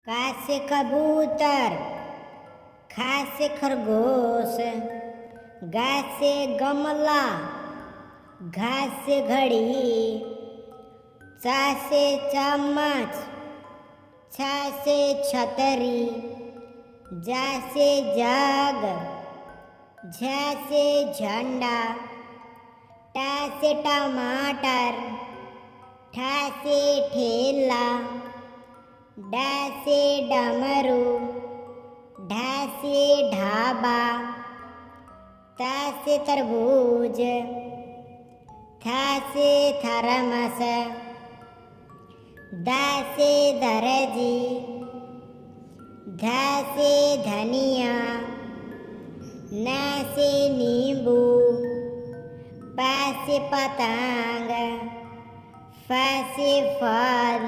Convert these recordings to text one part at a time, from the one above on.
का से कबूतर, खा से खरगोश, गा से गमला, घा से घड़ी, चा से चम्मच, छा से छतरी, जा से जग, झा से झंडा, टा से टमाटर, ठा से ठेला, डा से डमरू, ढा से ढाबा, ता से तरबूज, था से थरमस, दा से दर्जी, धा से धनिया, ना से नींबू, पा से पतंग, फा से फल,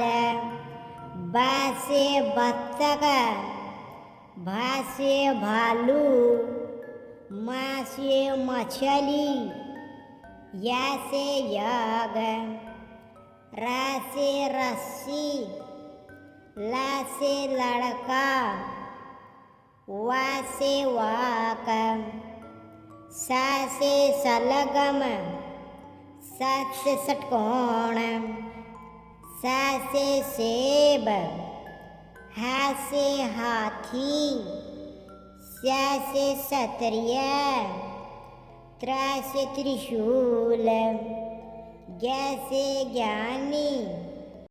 बा से बत्तख, भा से भालू, मा से मछली, या से यग, रा से रस्सी, ला से लड़का, वा से वाक, सा से सलगम, सा से षटकोण, सा से सेब, हा से हाथी, स्या से सत्रिया, त्रा से त्रिशूल, ज्ञा से ज्ञानी।